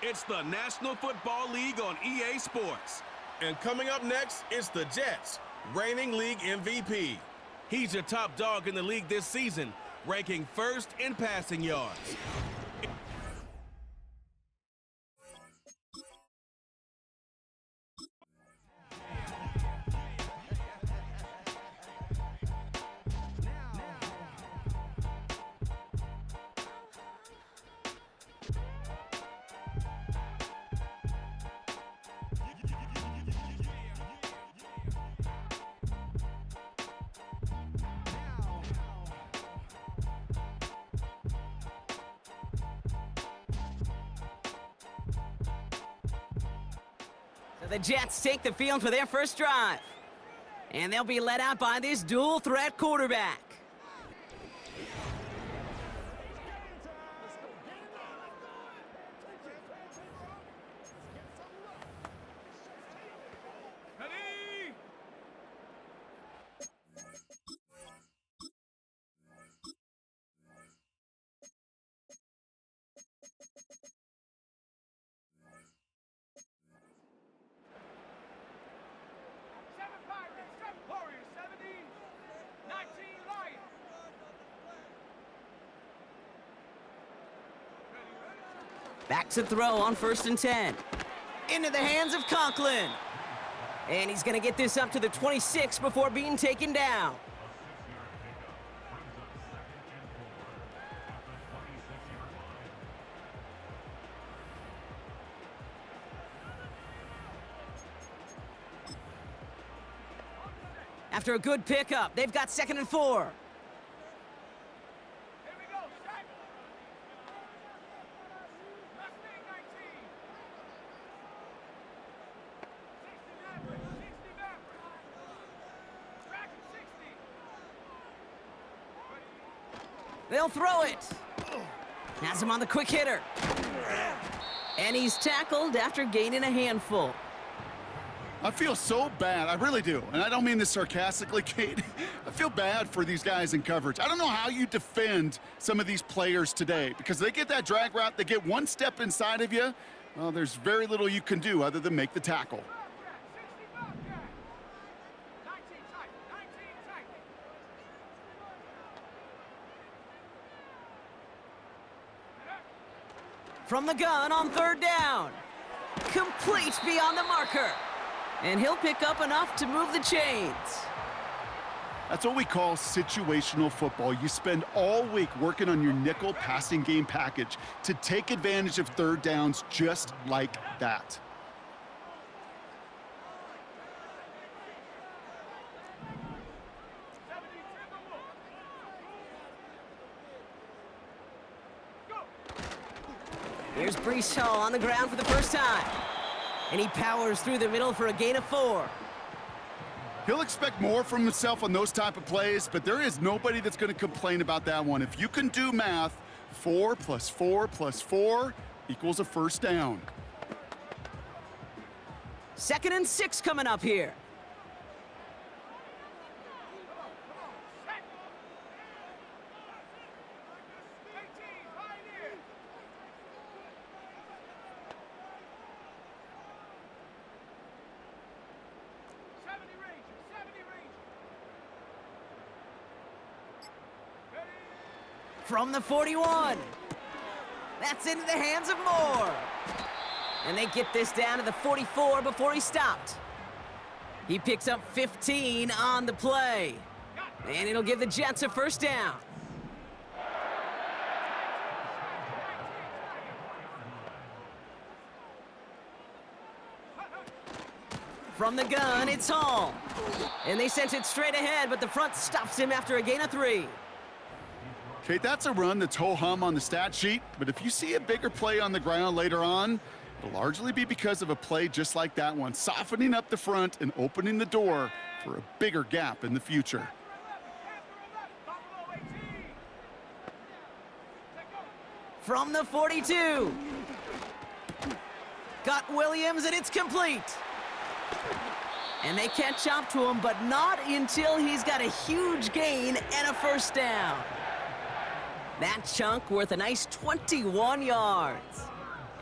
It's the National Football League on EA Sports. And coming up next, it's the Jets, reigning league MVP. He's your top dog in the league this season, ranking first in passing yards. The Jets take the field for their first drive. And they'll be led out by this dual-threat quarterback. Back to throw on 1st and 10. Into the hands of Conklin. And he's going to get this up to the 26 before being taken down. After a good pickup, they've got 2nd and 4. They'll throw it. Has him on the quick hitter. And he's tackled after gaining a handful. I feel so bad. I really do. And I don't mean this sarcastically, Kate. I feel bad for these guys in coverage. I don't know how you defend some of these players today because they get that drag route, they get one step inside of you. Well, there's very little you can do other than make the tackle. From the gun on 3rd down. Complete beyond the marker. And he'll pick up enough to move the chains. That's what we call situational football. You spend all week working on your nickel passing game package to take advantage of 3rd downs just like that. Here's Breece Hall on the ground for the first time. And he powers through the middle for a gain of 4. He'll expect more from himself on those type of plays, but there is nobody that's going to complain about that one. If you can do math, 4 + 4 + 4 equals a 1st down. 2nd and 6 coming up here. From the 41. That's into the hands of Moore. And they get this down to the 44 before he stopped. He picks up 15 on the play. And it'll give the Jets a 1st down. From the gun, it's Hall. And they sent it straight ahead, but the front stops him after a gain of 3. Kate, that's a run that's ho-hum on the stat sheet, but if you see a bigger play on the ground later on, it'll largely be because of a play just like that one, softening up the front and opening the door for a bigger gap in the future. From the 42. Got Williams, and it's complete. And they catch up to him, but not until he's got a huge gain and a 1st down. That chunk worth a nice 21 yards.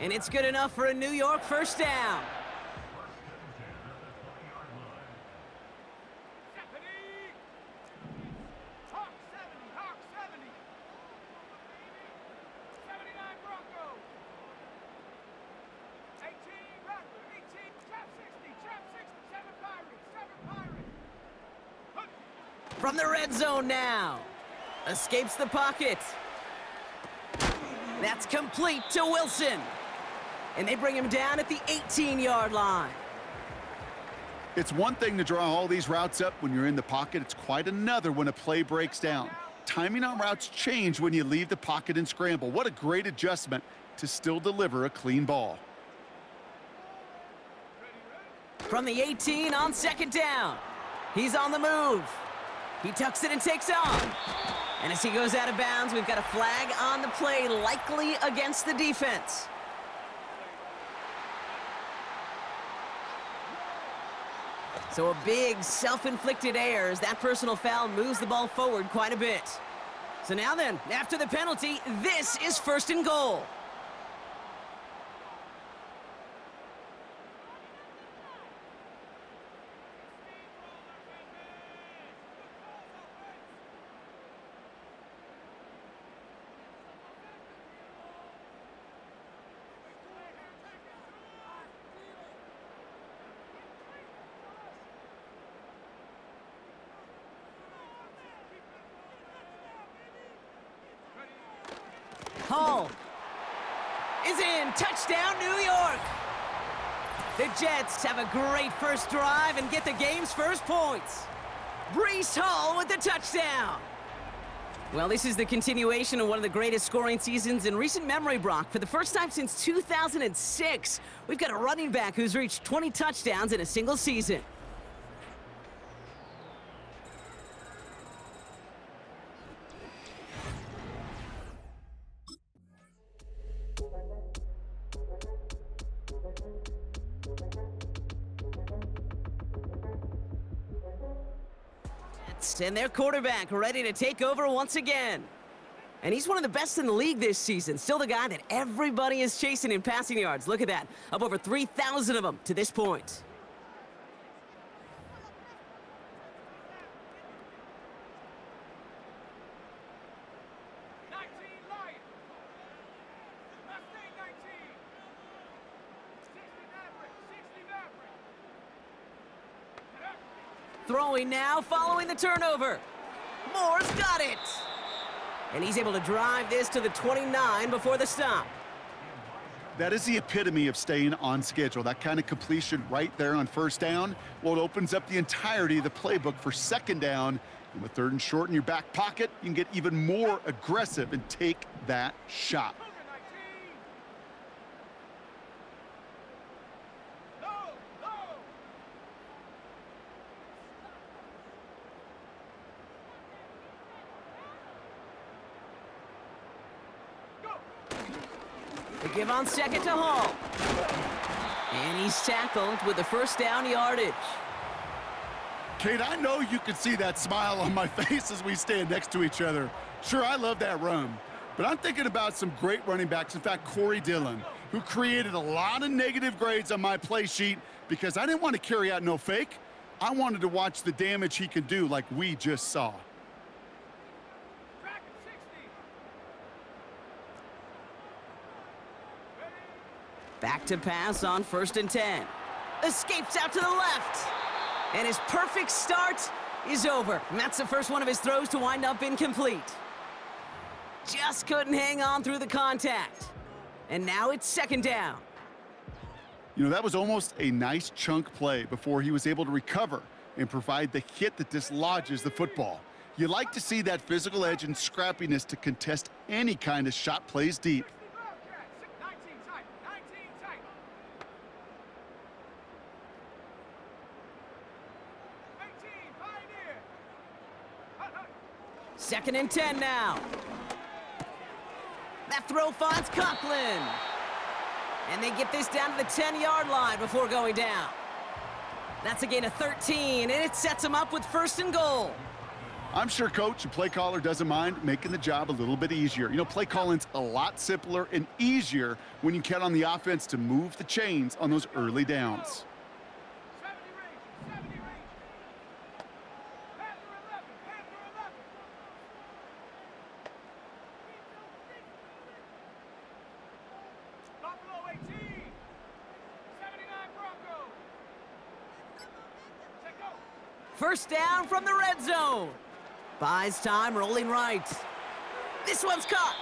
And it's good enough for a New York first down. From the red zone now. Escapes the pocket. That's complete to Wilson. And they bring him down at the 18-yard line. It's one thing to draw all these routes up when you're in the pocket. It's quite another when a play breaks down. Timing on routes change when you leave the pocket and scramble. What a great adjustment to still deliver a clean ball. From the 18 on second down. He's on the move. He tucks it and takes off. And as he goes out of bounds, we've got a flag on the play, likely against the defense. So a big self-inflicted error as that personal foul moves the ball forward quite a bit. So now then, after the penalty, this is first and goal. Hall is in. Touchdown, New York. The Jets have a great first drive and get the game's first points. Breece Hall with the touchdown. Well, this is the continuation of one of the greatest scoring seasons in recent memory, Brock. For the first time since 2006, we've got a running back who's reached 20 touchdowns in a single season. And their quarterback ready to take over once again. And he's one of the best in the league this season. Still the guy that everybody is chasing in passing yards. Look at that. Up over 3,000 of them to this point. Throwing now, following the turnover. Moore's got it. And he's able to drive this to the 29 before the stop. That is the epitome of staying on schedule. That kind of completion right there on first down. Well, it opens up the entirety of the playbook for second down. And with third and short in your back pocket, you can get even more aggressive and take that shot. They give on second to Hall. And he's tackled with the first down yardage. Kate, I know you can see that smile on my face as we stand next to each other. Sure, I love that run. But I'm thinking about some great running backs. In fact, Corey Dillon, who created a lot of negative grades on my play sheet because I didn't want to carry out no fake. I wanted to watch the damage he could do like we just saw. Back to pass on first and 10. Escapes out to the left. And his perfect start is over. And that's the first one of his throws to wind up incomplete. Just couldn't hang on through the contact. And now it's second down. You know, that was almost a nice chunk play before he was able to recover and provide the hit that dislodges the football. You like to see that physical edge and scrappiness to contest any kind of shot plays deep. Second and 10 now. That throw finds Conklin. And they get this down to the 10-yard line before going down. That's a gain of 13, and it sets them up with first and goal. I'm sure coach and play caller doesn't mind making the job a little bit easier. You know, play calling's a lot simpler and easier when you count on the offense to move the chains on those early downs. First down from the red zone. Buys time, rolling right. This one's caught.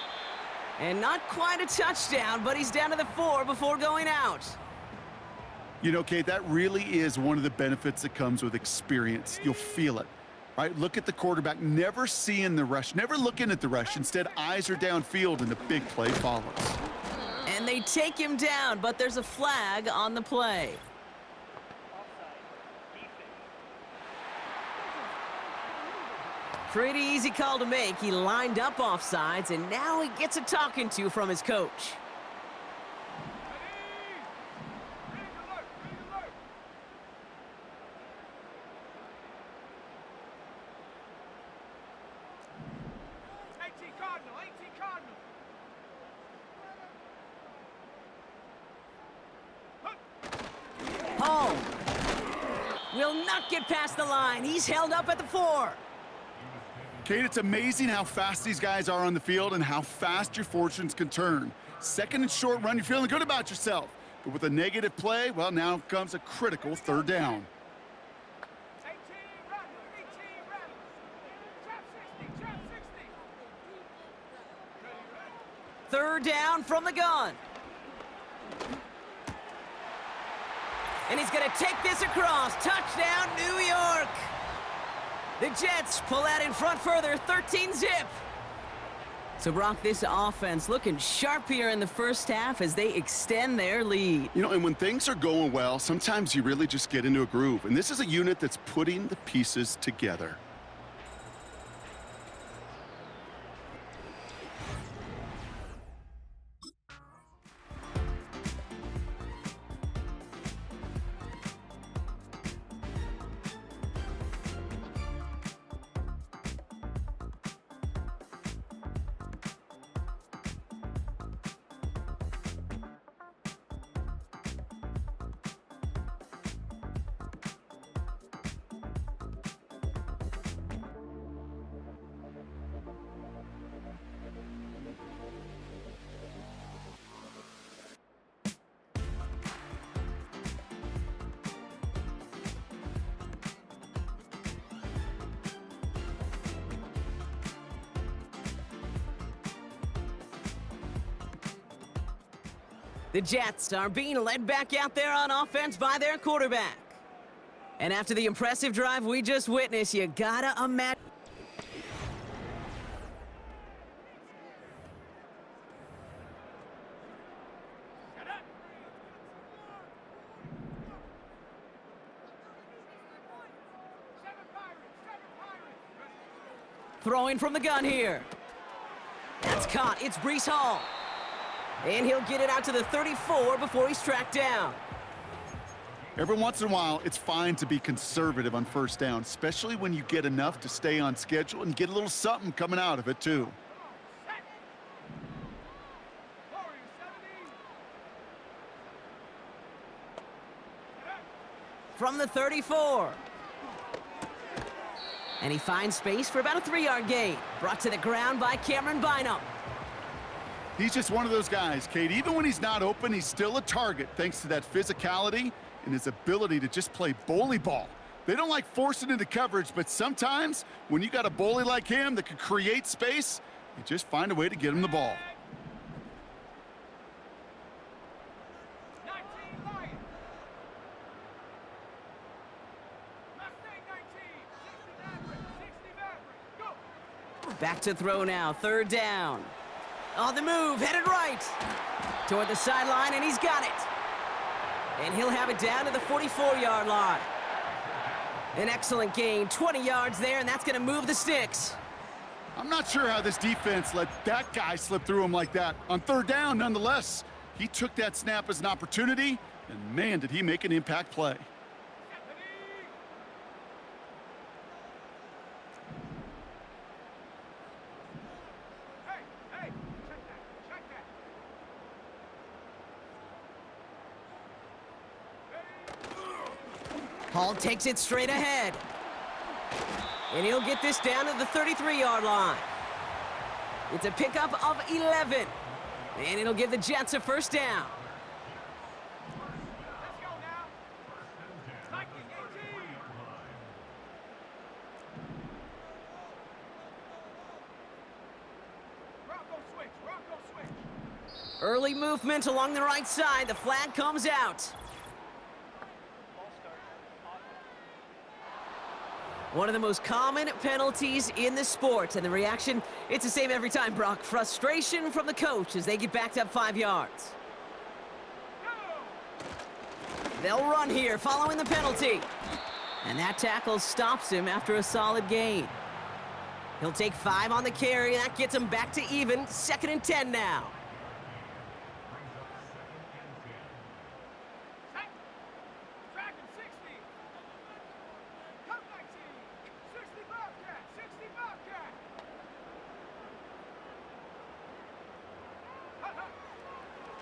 And not quite a touchdown, but he's down to the 4 before going out. You know, Kate, that really is one of the benefits that comes with experience. You'll feel it, right? Look at the quarterback, never seeing the rush, never looking at the rush. Instead, eyes are downfield, and the big play follows. And they take him down, but there's a flag on the play. Pretty easy call to make. He lined up offsides, and now he gets a talking to from his coach. Hall will not get past the line. He's held up at the 4. Kate, it's amazing how fast these guys are on the field and how fast your fortunes can turn. Second and short run, you're feeling good about yourself. But with a negative play, well, now comes a critical third down. Third down from the gun. And he's going to take this across. Touchdown, New York. The Jets pull out in front further, 13-zip. So, Brock, this offense looking sharp here in the first half as they extend their lead. You know, and when things are going well, sometimes you really just get into a groove. And this is a unit that's putting the pieces together. The Jets are being led back out there on offense by their quarterback. And after the impressive drive we just witnessed, you gotta imagine. Throwing from the gun here. That's caught. It's Breece Hall. And he'll get it out to the 34 before he's tracked down. Every once in a while, it's fine to be conservative on first down, especially when you get enough to stay on schedule and get a little something coming out of it, too. From the 34. And he finds space for about a 3-yard gain. Brought to the ground by Cameron Bynum. He's just one of those guys, Kate. Even when he's not open, he's still a target thanks to that physicality and his ability to just play bully ball. They don't like forcing into coverage, but sometimes when you got a bully like him that can create space, you just find a way to get him the ball. Back to throw now, third down. On the move, headed right. Toward the sideline, and he's got it. And he'll have it down to the 44-yard line. An excellent gain, 20 yards there, and that's going to move the sticks. I'm not sure how this defense let that guy slip through him like that. On third down, nonetheless, he took that snap as an opportunity, and man, did he make an impact play. Hall takes it straight ahead. And he'll get this down to the 33-yard line. It's a pickup of 11. And it'll give the Jets a first down. Let's go now. Viking 18. Bronco switch. Early movement along the right side. The flag comes out. One of the most common penalties in the sport, and the reaction, it's the same every time, Brock. Frustration from the coach as they get backed up 5 yards. They'll run here following the penalty. And that tackle stops him after a solid gain. He'll take 5 on the carry, and that gets him back to even. 2nd and 10 now.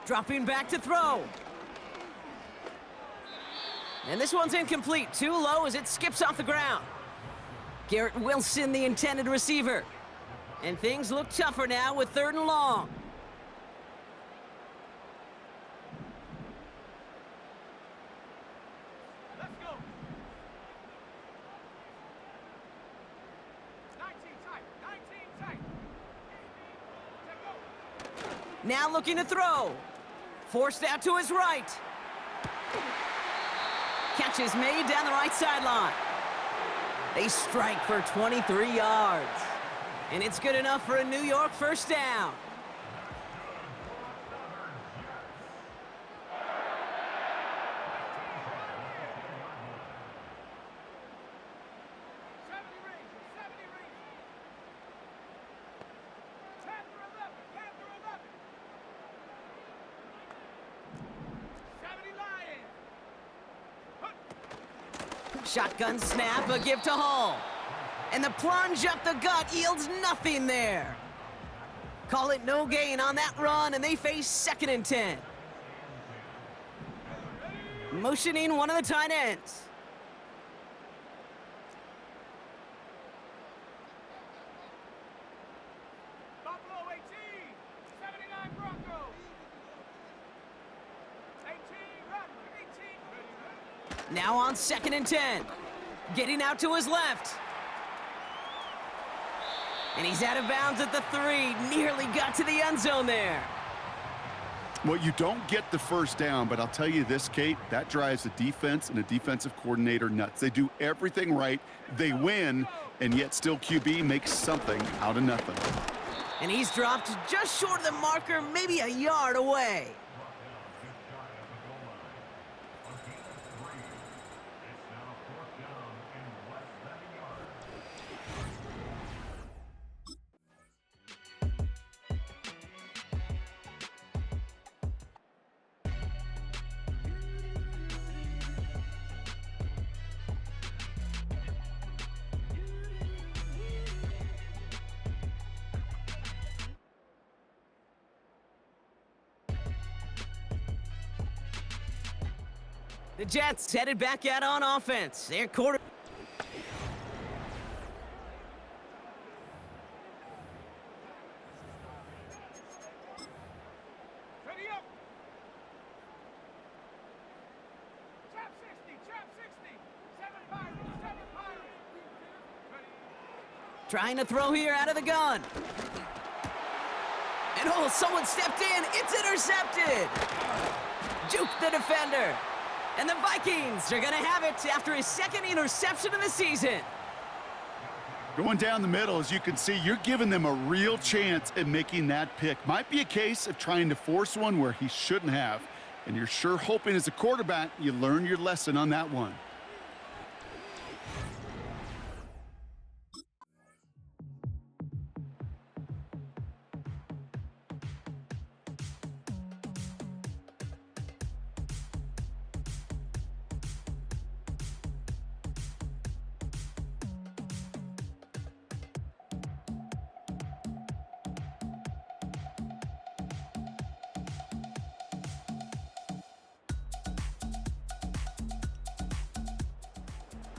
Dropping back to throw. And this one's incomplete. Too low as it skips off the ground. Garrett Wilson, the intended receiver. And things look tougher now with 3rd and long. Let's go. 19 tight. Take go. Now looking to throw. Forced out to his right. Catch is made down the right sideline. They strike for 23 yards. And it's good enough for a New York first down. Shotgun snap, a give to Hall. And the plunge up the gut yields nothing there. Call it no gain on that run, and they face 2nd and 10. Motioning one of the tight ends. Buffalo 18. 79 Broncos. 18 run. 18. Now on 2nd and 10. Getting out to his left. And he's out of bounds at the 3. Nearly got to the end zone there. Well, you don't get the first down, but I'll tell you this, Kate, that drives the defense and a defensive coordinator nuts. They do everything right. They win, and yet still QB makes something out of nothing. And he's dropped just short of the marker, maybe a yard away. The Jets headed back out on offense. Their quarter. Ready up. Trap 60. 7 Pirates. Ready. Trying to throw here out of the gun. And oh, someone stepped in. It's intercepted. Juke the defender. And the Vikings are going to have it after his 2nd interception of the season. Going down the middle, as you can see, you're giving them a real chance at making that pick. Might be a case of trying to force one where he shouldn't have. And you're sure hoping as a quarterback you learn your lesson on that one.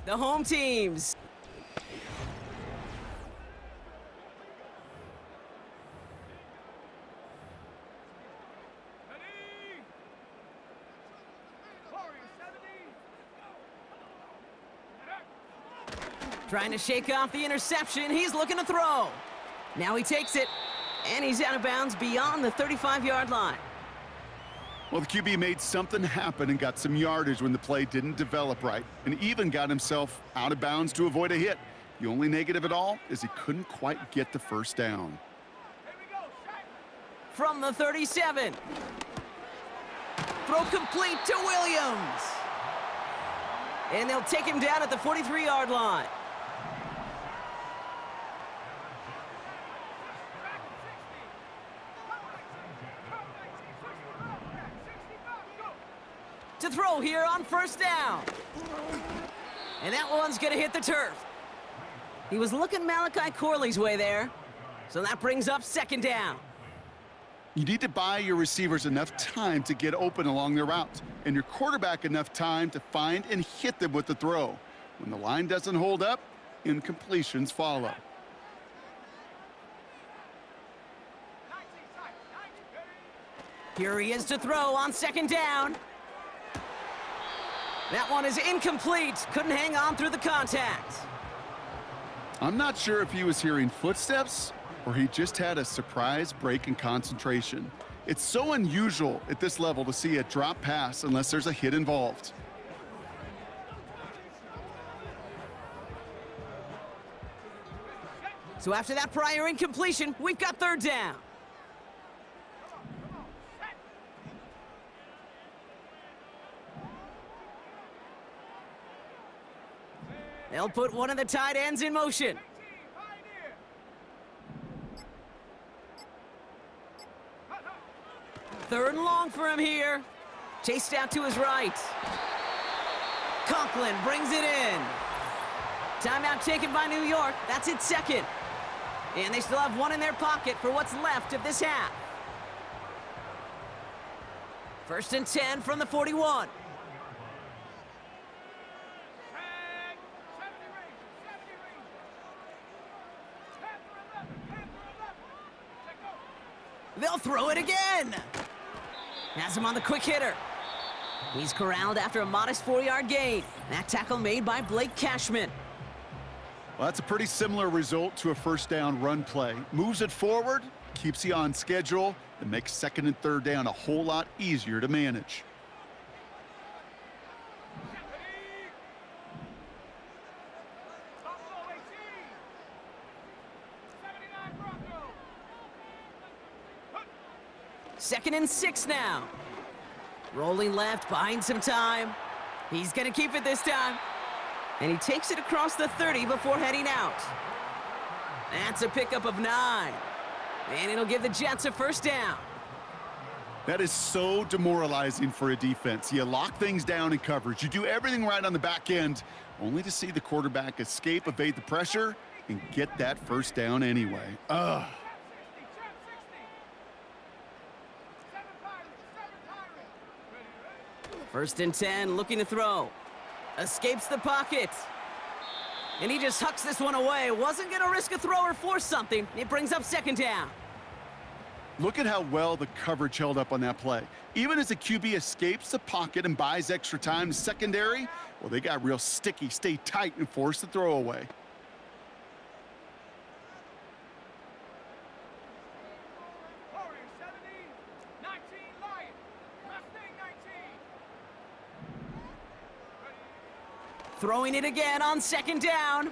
the home teams. Ready? Warriors 70. Trying to shake off the interception. He's looking to throw. Now he takes it, and he's out of bounds beyond the 35-yard line. Well, the QB made something happen and got some yardage when the play didn't develop right, and even got himself out of bounds to avoid a hit. The only negative at all is he couldn't quite get the first down. Here we go. Set. From the 37. Throw complete to Williams. And they'll take him down at the 43-yard line. To throw here on first down. And that one's going to hit the turf. He was looking Malachi Corley's way there. So that brings up second down. You need to buy your receivers enough time to get open along their route, and your quarterback enough time to find and hit them with the throw. When the line doesn't hold up, incompletions follow. 19 tight. 90. Here he is to throw on second down. That one is incomplete. Couldn't hang on through the contact. I'm not sure if he was hearing footsteps or he just had a surprise break in concentration. It's so unusual at this level to see a drop pass unless there's a hit involved. So after that prior incompletion, we've got third down. They'll put one of the tight ends in motion. Pioneer. Third and long for him here. Chased out to his right. Conklin brings it in. Timeout taken by New York. That's its second. And they still have one in their pocket for what's left of this half. First and 10 from the 41. Tag. 70 Rangers. 70 Rangers. Panther 11. Panther 11. Check go. They'll throw it again. Has him on the quick hitter. He's corralled after a modest 4-yard gain. That tackle made by Blake Cashman. Well, that's a pretty similar result to a first down run play. Moves it forward, keeps you on schedule, and makes second and third down a whole lot easier to manage. Buffalo 18. 79 Broncos. Second and 6 now. Rolling left, buying some time. He's gonna keep it this time. And he takes it across the 30 before heading out. That's a pickup of 9. And it'll give the Jets a first down. That is so demoralizing for a defense. You lock things down in coverage. You do everything right on the back end, only to see the quarterback escape, evade the pressure, and get that first down anyway. Ugh. Chap 60. Chap 60. 7 Pirates. 7 Pirates. Ready. First and 10, looking to throw. Escapes the pocket. And he just hucks this one away. Wasn't going to risk a throw or force something. It brings up second down. Look at how well the coverage held up on that play. Even as the QB escapes the pocket and buys extra time, the secondary, well, they got real sticky, stay tight, and force the throw away. Warriors 70. 19 Lions. Mustang 19. Throwing it again on second down.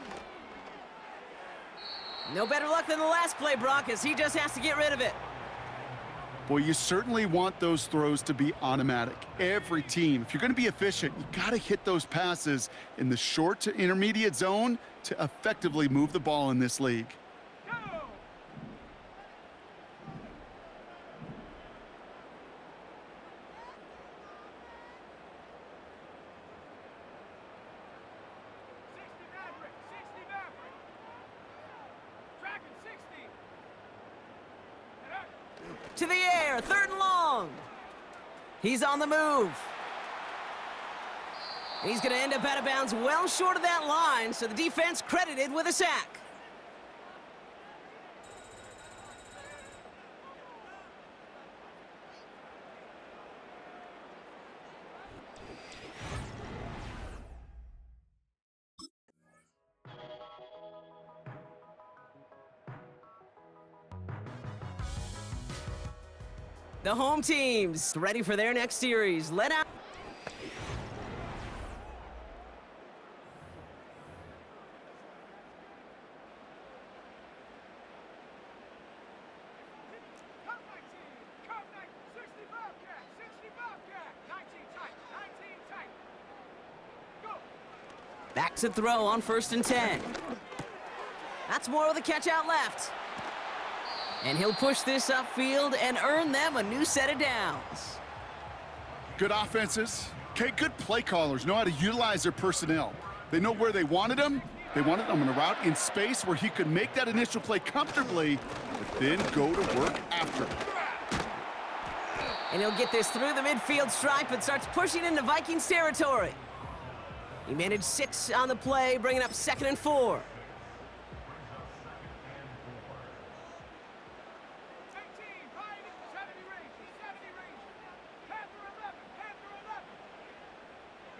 No better luck than the last play, Brock, as he just has to get rid of it. Boy, you certainly want those throws to be automatic. Every team, if you're going to be efficient, you got to hit those passes in the short to intermediate zone to effectively move the ball in this league. Go. Dragon 60. To the air, third and long. He's on the move. He's going to end up out of bounds well short of that line, so the defense credited with a sack. The home team's ready for their next series. Let out. Cut 19. Cut 19. 60 Bobcat. 60 Bobcat. 19 tight. 19 tight. Go. Back to throw on 1st and 10. That's more with a catch out left. And he'll push this upfield and earn them a new set of downs. Good offenses. Okay, good play callers know how to utilize their personnel. They know where they wanted him. They wanted him on a route in space where he could make that initial play comfortably, but then go to work after. And he'll get this through the midfield stripe and starts pushing into Vikings territory. He managed 6 on the play, bringing up 2nd and 4. 70 range. 70 range. Panther 11. Panther 11.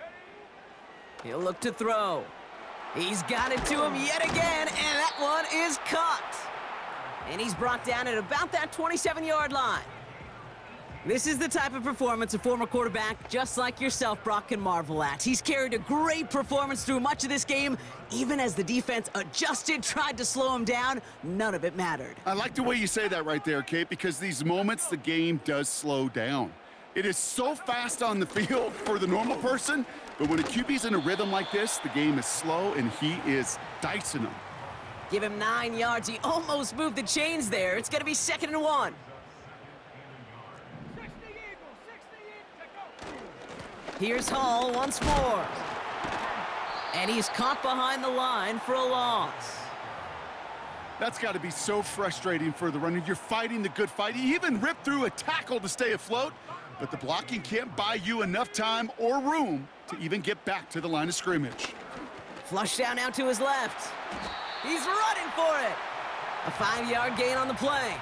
Ready? He'll look to throw. He's got it to him yet again, and that one is caught. And he's brought down at about that 27-yard line. This is the type of performance a former quarterback just like yourself, Brock, can marvel at. He's carried a great performance through much of this game. Even as the defense adjusted, tried to slow him down, none of it mattered. I like the way you say that right there, Kate, because these moments the game does slow down. It is so fast on the field for the normal person, but when a QB's in a rhythm like this, the game is slow and he is dicing them. Give him 9 yards. He almost moved the chains there. It's going to be 2nd and 1. 60 Eagles. 60 Eagles. Go. Here's Hall once more. And he's caught behind the line for a loss. That's got to be so frustrating for the runner. You're fighting the good fight. You even ripped through a tackle to stay afloat, but the blocking can't buy you enough time or room to even get back to the line of scrimmage. Flush down now to his left. He's running for it. A 5-yard gain on the play.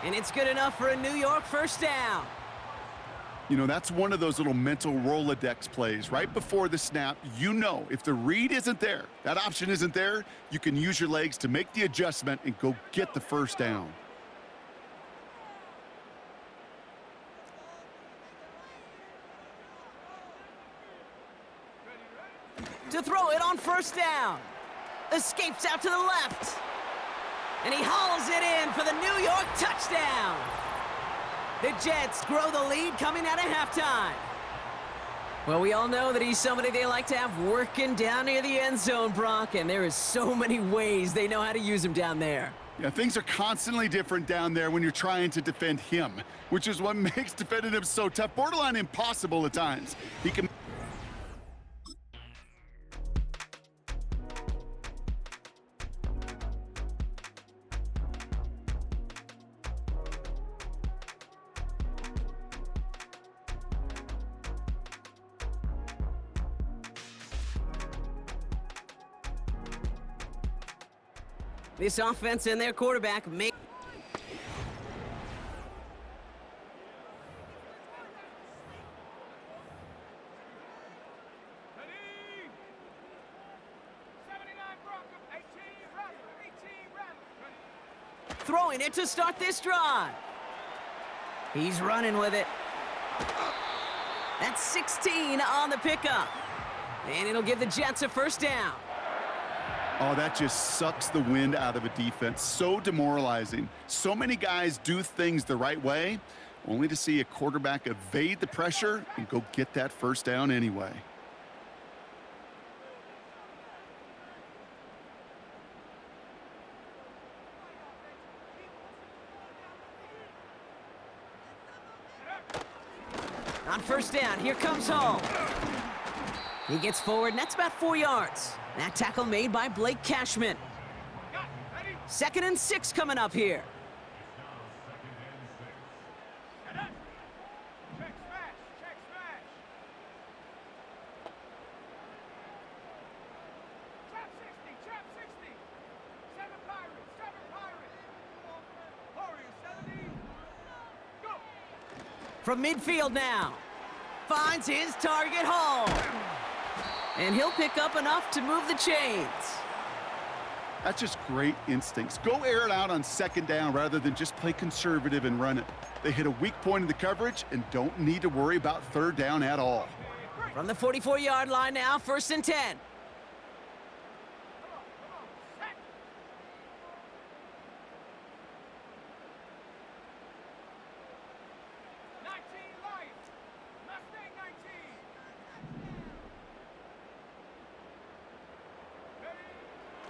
And it's good enough for a New York first down. You know, that's one of those little mental Rolodex plays. Right before the snap, you know if the read isn't there, that option isn't there, you can use your legs to make the adjustment and go get the first down. To throw it on 1st down. Escapes out to the left. And he hauls it in for the New York touchdown. The Jets grow the lead coming out of halftime. Well, we all know that he's somebody they like to have working down near the end zone, Brock, and there is so many ways they know how to use him down there. Yeah, things are constantly different down there when you're trying to defend him, which is what makes defending him so tough, borderline impossible at times. He can... This offense and their quarterback make... Ready? 79 Bronco. 18 Rattler. 18 Rattler. Ready? Throwing it to start this drive. He's running with it. That's 16 on the pickup. And it'll give the Jets a first down. Oh, that just sucks the wind out of a defense. So demoralizing. So many guys do things the right way, only to see a quarterback evade the pressure and go get that first down anyway. On 1st down, here comes Hall. He gets forward, and that's about 4 yards. That tackle made by Blake Cashman. Got it. Ready? 2nd and 6 coming up here. Check smash. Check From midfield now. Finds his target, Hall. And he'll pick up enough to move the chains. That's just great instincts. Go air it out on second down rather than just play conservative and run it. They hit a weak point in the coverage and don't need to worry about third down at all. From the 44-yard line now, 1st and 10. 19 Lions. Mustang 19.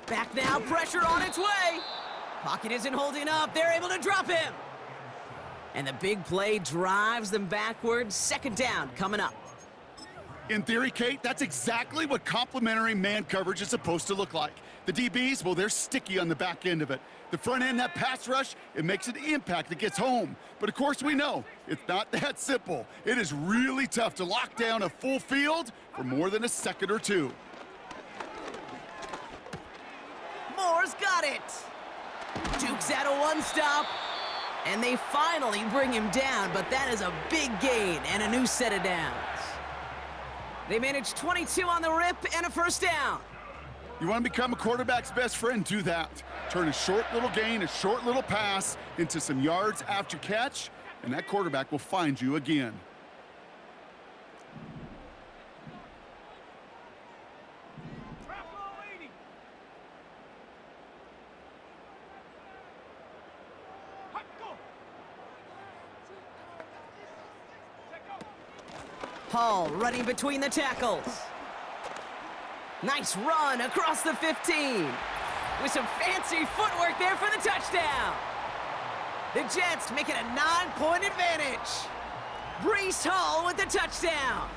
Back now, pressure on its way. Pocket isn't holding up. They're able to drop him. And the big play drives them backwards. 2nd down coming up. In theory, Kate, that's exactly what complementary man coverage is supposed to look like. The DBs, well, they're sticky on the back end of it. The front end, that pass rush, it makes an impact that gets home. But of course we know, it's not that simple. It is really tough to lock down a full field for more than a second or two. Moore's got it. Duke's at a one-stop. And they finally bring him down, but that is a big gain and a new set of downs. They managed 22 on the rip and a 1st down. You want to become a quarterback's best friend, do that. Turn a short little gain, a short little pass into some yards after catch, and that quarterback will find you again. Trap ball 80. Hot go. Let go. Hall running between the tackles. Nice run across the 15. With some fancy footwork there for the touchdown. The Jets make it a 9-point advantage. Breece Hall with the touchdown.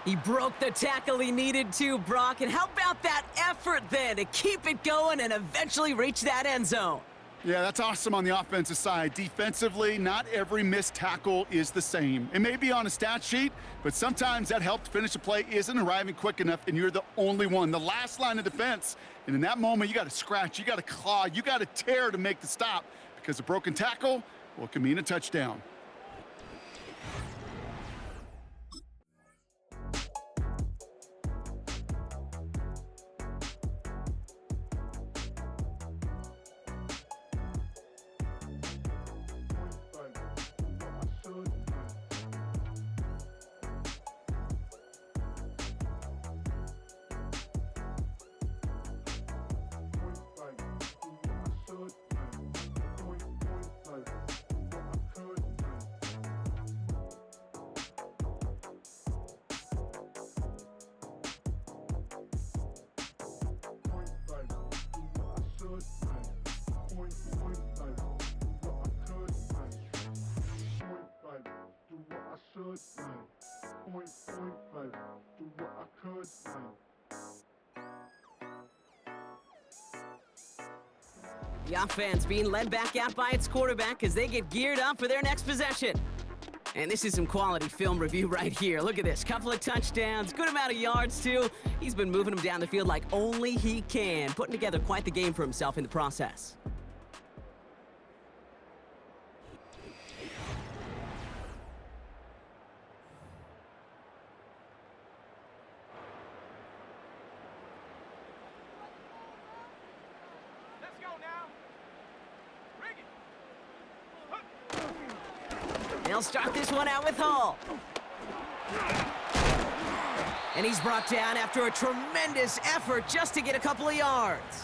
He broke the tackle he needed to, Brock. And how about that effort then to keep it going and eventually reach that end zone? Yeah, that's awesome on the offensive side. Defensively, not every missed tackle is the same. It may be on a stat sheet, but sometimes that help to finish a play isn't arriving quick enough, and you're the only one, the last line of defense. And in that moment, you got to scratch, you got to claw, you got to tear to make the stop, because a broken tackle, well, it can mean a touchdown. The offense being led back out by its quarterback as they get geared up for their next possession. And this is some quality film review right here. Look at this. Couple of touchdowns, good amount of yards, too. He's been moving them down the field like only he can, putting together quite the game for himself in the process. Let's go now. Bring it. They'll start this one out with Hall. And he's brought down after a tremendous effort just to get a couple of yards.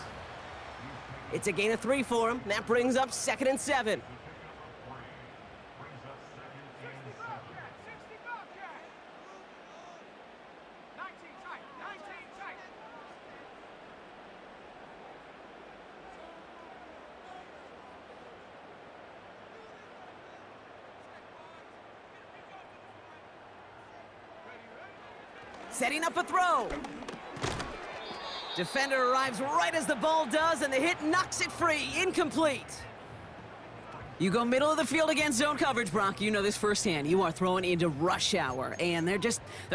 It's a gain of 3 for him. That brings up 2nd and 7. 60 Bobcat. 60 Bobcat. 19 tight. 19 tight. Setting up a throw. Defender arrives right as the ball does, and the hit knocks it free. Incomplete. You go middle of the field against zone coverage, Brock. You know this firsthand. You are throwing into rush hour, and there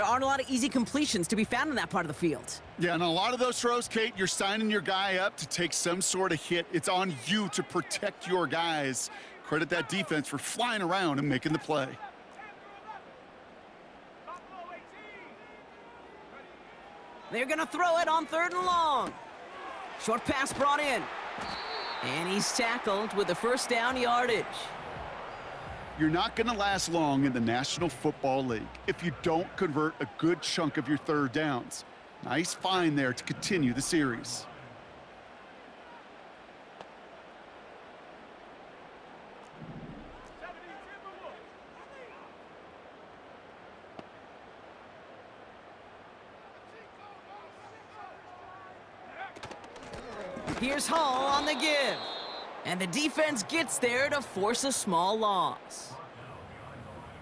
aren't a lot of easy completions to be found in that part of the field. Yeah, and a lot of those throws, Kate, you're signing your guy up to take some sort of hit. It's on you to protect your guys. Credit that defense for flying around and making the play. They're going to throw it on 3rd and long. Short pass brought in. And he's tackled with the first down yardage. You're not going to last long in the National Football League if you don't convert a good chunk of your 3rd downs. Nice find there to continue the series. Here's Hall on the give. And the defense gets there to force a small loss.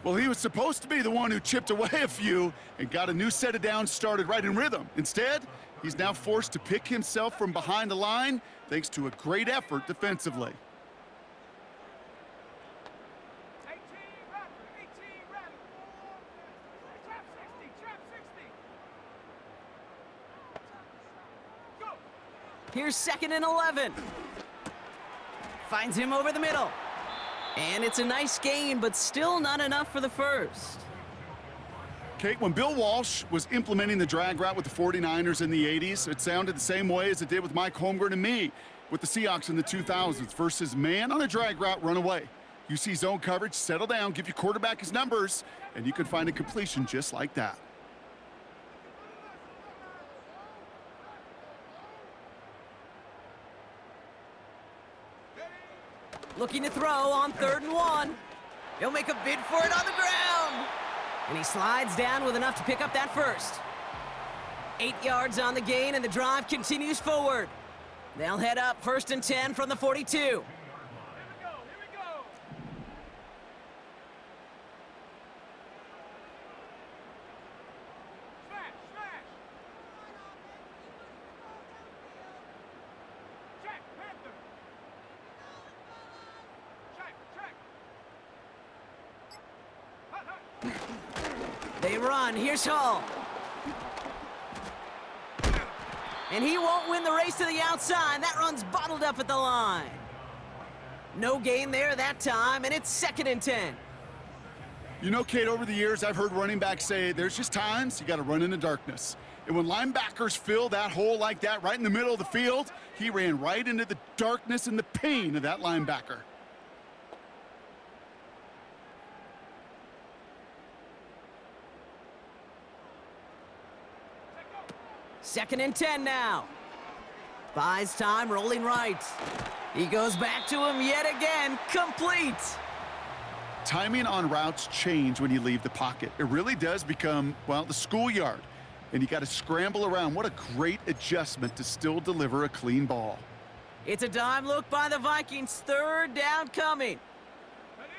Well, he was supposed to be the one who chipped away a few and got a new set of downs started right in rhythm. Instead, he's now forced to pick himself from behind the line thanks to a great effort defensively. 18 ready. Trap 60. Go. Here's 2nd and 11. Finds him over the middle. And it's a nice gain, but still not enough for the first. Kate, when Bill Walsh was implementing the drag route with the 49ers in the 80s, it sounded the same way as it did with Mike Holmgren and me with the Seahawks in the 2000s versus man on a drag route, run away. You see zone coverage, settle down, give your quarterback his numbers, and you can find a completion just like that. Looking to throw on 3rd and 1. He'll make a bid for it on the ground. And he slides down with enough to pick up that first. 8 yards on the gain, and the drive continues forward. They'll head up 1st and 10 from the 42. Here we go. Smash. Check, Panther. Check. They run. Here's Hall. And he won't win the race to the outside. That run's bottled up at the line. No gain there that time, and it's 2nd and 10. You know, Kate, over the years, I've heard running backs say there's just times you got to run in the darkness. And when linebackers fill that hole like that right in the middle of the field, he ran right into the darkness and the pain of that linebacker. Second and 10 now. Buys time, rolling right. He goes back to him yet again, complete. Timing on routes change when you leave the pocket. It really does become, well, the schoolyard. And you got to scramble around. What a great adjustment to still deliver a clean ball. It's a dime look by the Vikings. 3rd down coming. Ready.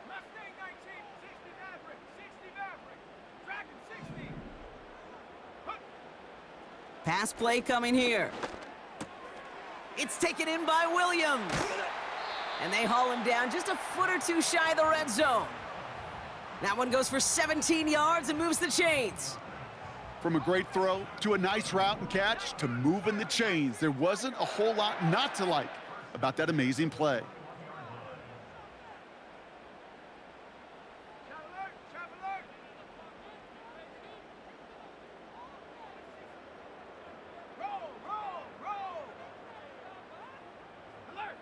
Mustang 19, 60 Maverick. Dragon 60. Pass play coming here. It's taken in by Williams. And they haul him down just a foot or two shy of the red zone. That one goes for 17 yards and moves the chains. From a great throw to a nice route and catch to moving the chains, there wasn't a whole lot not to like about that amazing play. Trap alert. Roll. Alert.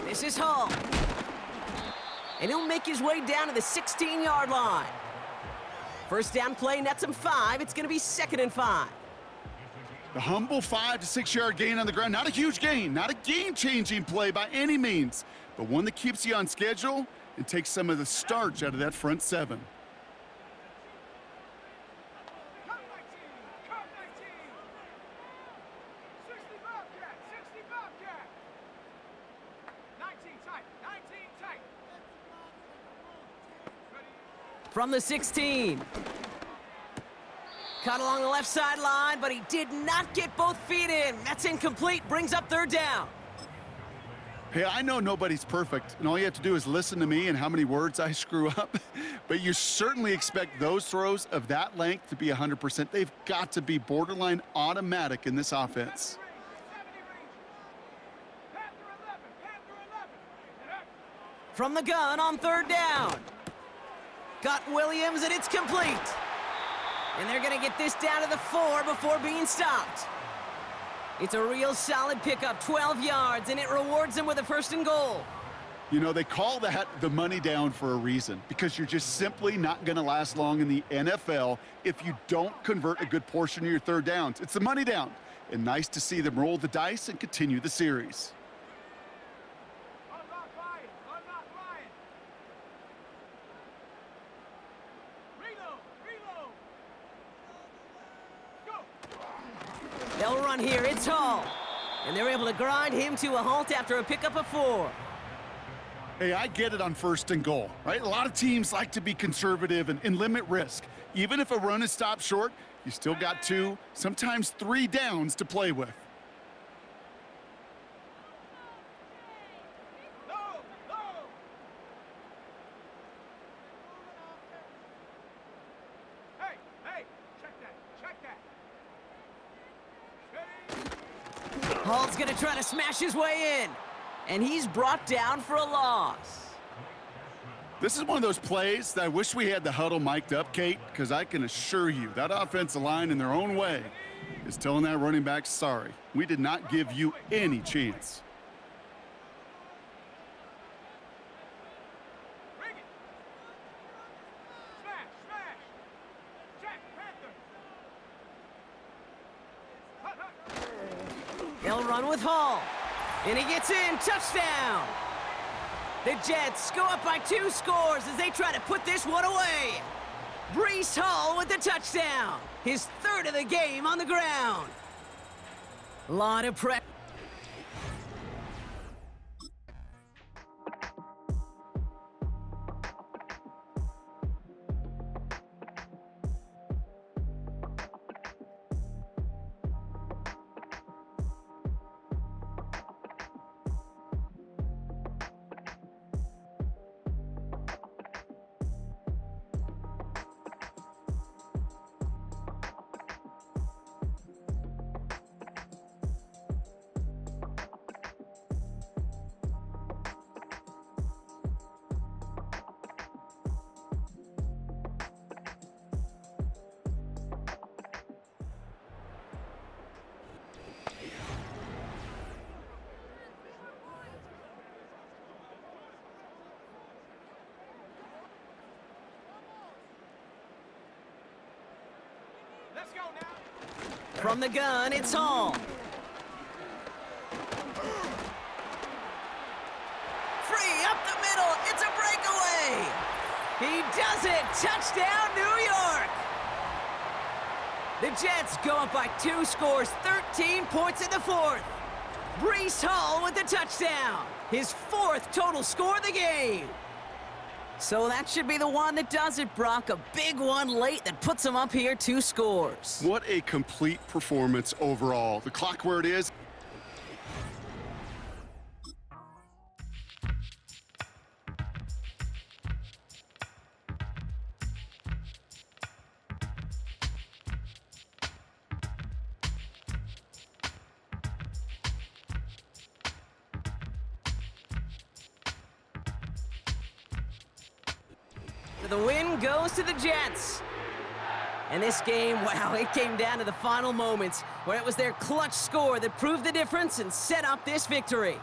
This is Hall. And he'll make his way down to the 16-yard line. First down play nets him 5. It's going to be 2nd and 5. The humble 5 to 6 yard gain on the ground. Not a huge gain, not a game-changing play by any means, but one that keeps you on schedule and takes some of the starch out of that front 7. Come 19. 60 Bobcat. 19 tight. Ready. From the 16. Caught along the left sideline, but he did not get both feet in. That's incomplete, brings up 3rd down. Hey, I know nobody's perfect, and all you have to do is listen to me and how many words I screw up, but you certainly expect those throws of that length to be 100%. They've got to be borderline automatic in this offense. 70 range. Panther 11. From the gun on 3rd down. Got Williams, and it's complete. And they're going to get this down to the 4 before being stopped. It's a real solid pickup, 12 yards, and it rewards them with a 1st and goal. You know, they call that the money down for a reason, because you're just simply not going to last long in the NFL if you don't convert a good portion of your 3rd downs. It's the money down, and nice to see them roll the dice and continue the series. Unlock Ryan. Unlock Ryan. Reload. Reload. Go. They'll run here. It's Hall. And they're able to grind him to a halt after a pickup of 4. Hey, I get it on 1st and goal, right? A lot of teams like to be conservative and limit risk. Even if a run is stopped short, you still got 2, sometimes 3 downs to play with. Low. Low. Hey. Hey. Check that. Check that. Hall's going to try to smash his way in. And he's brought down for a loss. This is one of those plays that I wish we had the huddle mic'd up, Kate, because I can assure you that offensive line in their own way is telling that running back, sorry, we did not give you any chance. Bring it. Smash. Smash. Jack Panther. They'll run with Hall. And he gets in. Touchdown. The Jets go up by 2 scores as they try to put this one away. Breece Hall with the touchdown. His 3rd of the game on the ground. Lot of pressure. Let's go now. From the gun, it's Hall. Free up the middle. It's a breakaway. He does it. Touchdown, New York. The Jets go up by 2 scores, 13 points in the 4th. Breece Hall with the touchdown. His 4th total score of the game. So that should be the one that does it, Brock. A big one late that puts him up here 2 scores. What a complete performance overall. The clock where it is. The win goes to the Jets. And this game, wow, it came down to the final moments where it was their clutch score that proved the difference and set up this victory.